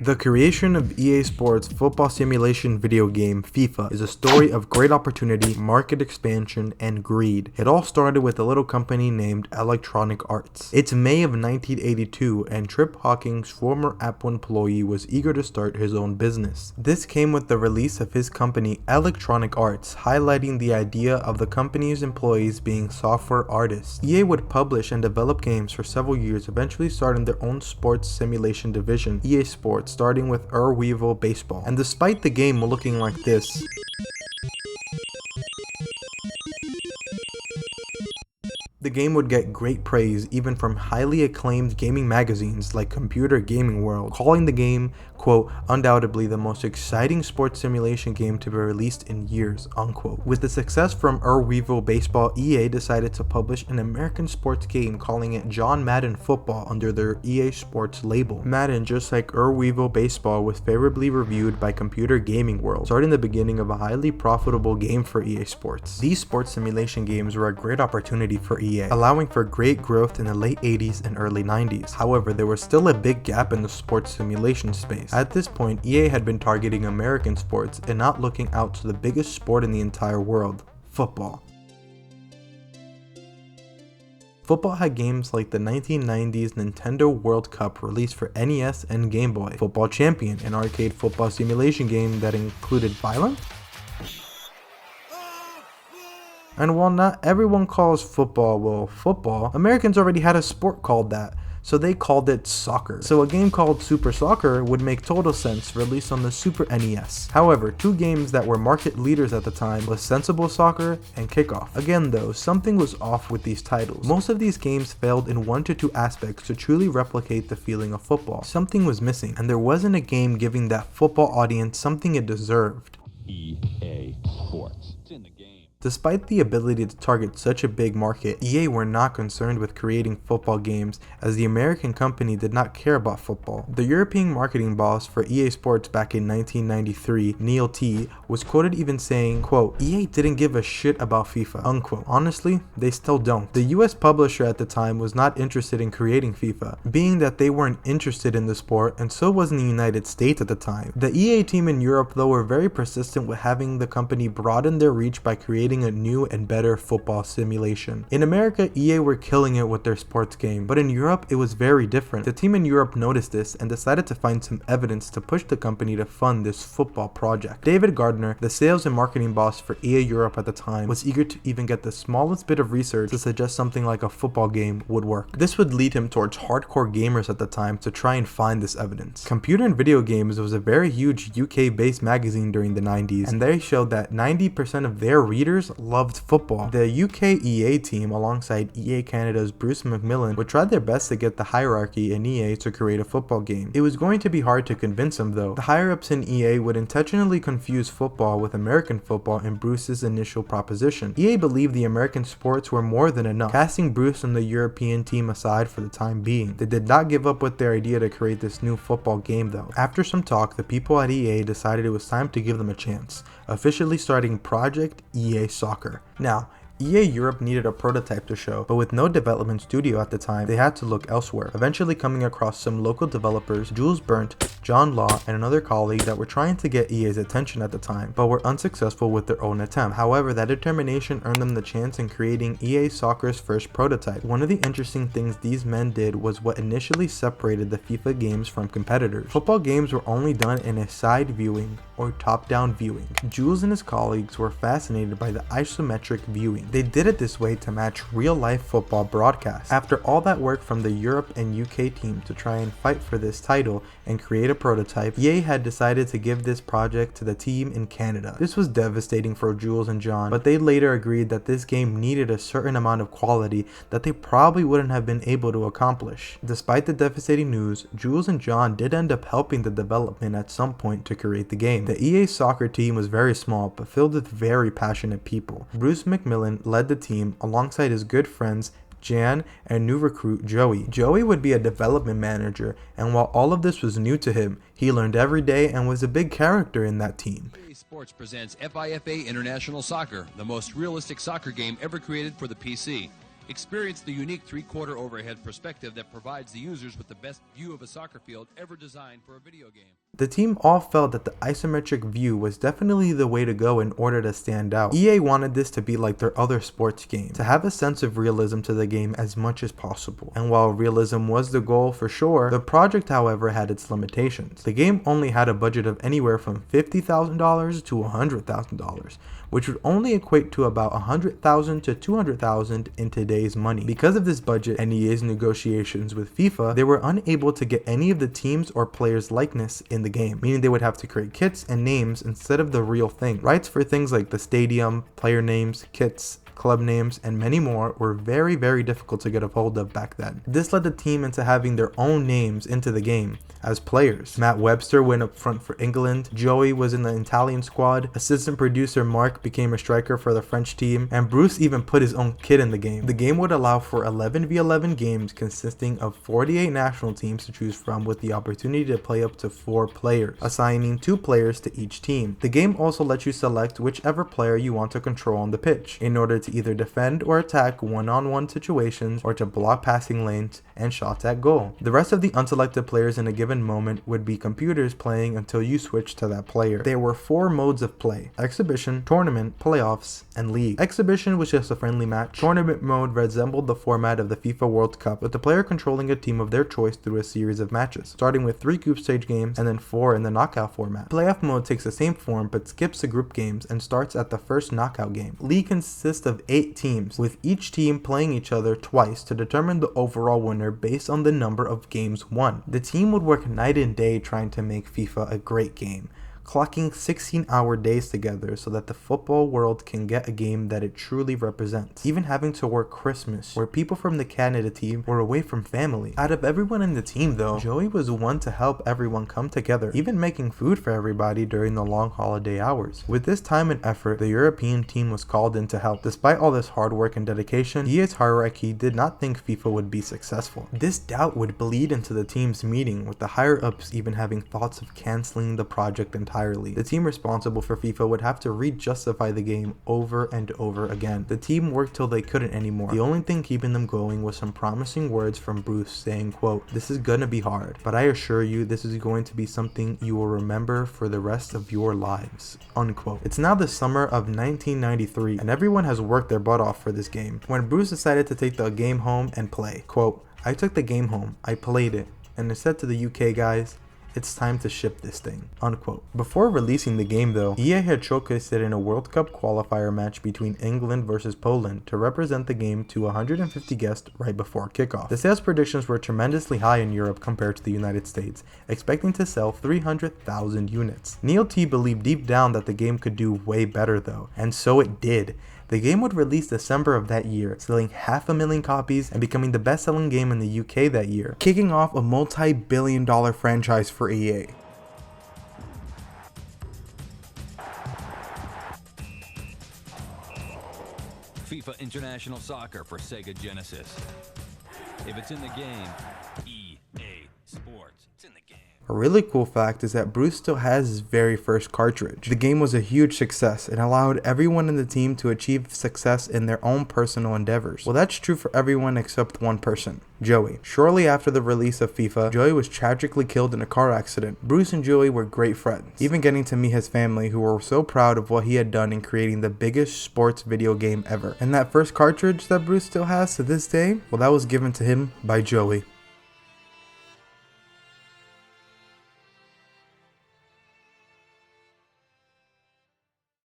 The creation of EA Sports football simulation video game FIFA is a story of great opportunity, market expansion, and greed. It all started with a little company named Electronic Arts. It's May of 1982 and Trip Hawking's former Apple employee was eager to start his own business. This came with the release of his company Electronic Arts, highlighting the idea of the company's employees being software artists. EA would publish and develop games for several years, eventually starting their own sports simulation division, EA Sports, starting with Weevil Baseball. And despite the game looking like this, the game would get great praise even from highly acclaimed gaming magazines like Computer Gaming World, calling the game, quote, undoubtedly the most exciting sports simulation game to be released in years, unquote. With the success from Weevil Baseball, EA decided to publish an American sports game calling it John Madden Football under their EA Sports label. Madden, just like Weevil Baseball, was favorably reviewed by Computer Gaming World, starting the beginning of a highly profitable game for EA Sports. These sports simulation games were a great opportunity for EA, allowing for great growth in the late 80s and early 90s. However, there was still a big gap in the sports simulation space. At this point, EA had been targeting American sports and not looking out to the biggest sport in the entire world, football. Football had games like the 1990s Nintendo World Cup released for NES and Game Boy, Football Champion, an arcade football simulation game that included violence. And while not everyone calls football, football, Americans already had a sport called that, so they called it soccer. So a game called Super Soccer would make total sense, released on the Super NES. However, two games that were market leaders at the time was Sensible Soccer and Kickoff. Again though, something was off with these titles. Most of these games failed in one to two aspects to truly replicate the feeling of football. Something was missing, and there wasn't a game giving that football audience something it deserved. EA Sports. It's in the game. Despite the ability to target such a big market, EA were not concerned with creating football games, as the American company did not care about football. The European marketing boss for EA Sports back in 1993, Neil T, was quoted even saying, quote, EA didn't give a shit about FIFA, unquote. Honestly, they still don't. The US publisher at the time was not interested in creating FIFA, being that they weren't interested in the sport, and so wasn't the United States at the time. The EA team in Europe though were very persistent with having the company broaden their reach by creating a new and better football simulation. In America, EA were killing it with their sports game, but in Europe it was very different. The team in Europe noticed this and decided to find some evidence to push the company to fund this football project. David Gardner, the sales and marketing boss for EA Europe at the time, was eager to even get the smallest bit of research to suggest something like a football game would work. This would lead him towards hardcore gamers at the time to try and find this evidence. Computer and Video Games was a very huge UK-based magazine during the 90s, and they showed that 90% of their readers loved football. The UK EA team, alongside EA Canada's Bruce McMillan, would try their best to get the hierarchy in EA to create a football game. It was going to be hard to convince them though. The higher-ups in EA would intentionally confuse football with American football in Bruce's initial proposition. EA believed the American sports were more than enough, casting Bruce and the European team aside for the time being. They did not give up with their idea to create this new football game though. After some talk, the people at EA decided it was time to give them a chance, officially starting Project EA Soccer. Now, EA Europe needed a prototype to show, but with no development studio at the time, they had to look elsewhere, eventually coming across some local developers, Jules Berndt, John Law, and another colleague that were trying to get EA's attention at the time, but were unsuccessful with their own attempt. However, that determination earned them the chance in creating EA Soccer's first prototype. One of the interesting things these men did was what initially separated the FIFA games from competitors. Football games were only done in a side viewing or top-down viewing. Jules and his colleagues were fascinated by the isometric viewing. They did it this way to match real-life football broadcasts. After all that work from the Europe and UK team to try and fight for this title and create a prototype, EA had decided to give this project to the team in Canada. This was devastating for Jules and John, but they later agreed that this game needed a certain amount of quality that they probably wouldn't have been able to accomplish. Despite the devastating news, Jules and John did end up helping the development at some point to create the game. The EA Soccer team was very small but filled with very passionate people. Bruce McMillan led the team alongside his good friends Jan and new recruit Joey. Joey would be a development manager, and while all of this was new to him, he learned every day and was a big character in that team. EA Sports presents FIFA International Soccer, the most realistic soccer game ever created for the PC. Experience the unique three-quarter overhead perspective that provides the users with the best view of a soccer field ever designed for a video game. The team all felt that the isometric view was definitely the way to go in order to stand out. EA wanted this to be like their other sports games, to have a sense of realism to the game as much as possible. And while realism was the goal for sure, the project however had its limitations. The game only had a budget of anywhere from $50,000 to $100,000, which would only equate to about $100,000 to $200,000 in today's money. Because of this budget and EA's negotiations with FIFA, they were unable to get any of the teams or players' likeness in the game, meaning they would have to create kits and names instead of the real thing. Rights for things like the stadium, player names, kits, club names, and many more were very difficult to get a hold of back then. This led the team into having their own names into the game as players. Matt Webster went up front for England, Joey was in the Italian squad, assistant producer Mark became a striker for the French team, and Bruce even put his own kid in the game. The game would allow for 11v11 games consisting of 48 national teams to choose from, with the opportunity to play up to 4 players, assigning 2 players to each team. The game also lets you select whichever player you want to control on the pitch, in order to either defend or attack one-on-one situations, or to block passing lanes and shots at goal. The rest of the unselected players in a given moment would be computers playing until you switch to that player. There were 4 modes of play: exhibition, tournament, playoffs, and league. Exhibition was just a friendly match. Tournament mode resembled the format of the FIFA World Cup, with the player controlling a team of their choice through a series of matches, starting with 3 group stage games and then 4 in the knockout format. Playoff mode takes the same form but skips the group games and starts at the first knockout game. League consists of 8 teams, with each team playing each other twice to determine the overall winner based on the number of games won. The team would work night and day trying to make FIFA a great game, clocking 16-hour days together so that the football world can get a game that it truly represents, even having to work Christmas, where people from the Canada team were away from family. Out of everyone in the team though, Joey was one to help everyone come together, even making food for everybody during the long holiday hours. With this time and effort, the European team was called in to help. Despite all this hard work and dedication, EA's hierarchy did not think FIFA would be successful. This doubt would bleed into the team's meeting, with the higher-ups even having thoughts of canceling the project entirely. The team responsible for FIFA would have to re-justify the game over and over again. The team worked till they couldn't anymore. The only thing keeping them going was some promising words from Bruce saying, quote, "This is gonna be hard, but I assure you this is going to be something you will remember for the rest of your lives," unquote. It's now the summer of 1993 and everyone has worked their butt off for this game when Bruce decided to take the game home and play. Quote, "I took the game home, I played it, and I said to the UK guys, it's time to ship this thing," unquote. Before releasing the game though, EA had showcased it in a World Cup qualifier match between England versus Poland to represent the game to 150 guests right before kickoff. The sales predictions were tremendously high in Europe compared to the United States, expecting to sell 300,000 units. Neil T believed deep down that the game could do way better though, and so it did. The game would release December of that year, selling 500,000 copies and becoming the best-selling game in the UK that year, kicking off a multi-billion-dollar franchise for EA. FIFA International Soccer for Sega Genesis. If it's in the game, EA Sports. It's in the game. A really cool fact is that Bruce still has his very first cartridge. The game was a huge success and allowed everyone in the team to achieve success in their own personal endeavors. Well, that's true for everyone except one person, Joey. Shortly after the release of FIFA, Joey was tragically killed in a car accident. Bruce and Joey were great friends, even getting to meet his family, who were so proud of what he had done in creating the biggest sports video game ever. And that first cartridge that Bruce still has to this day, well, that was given to him by Joey.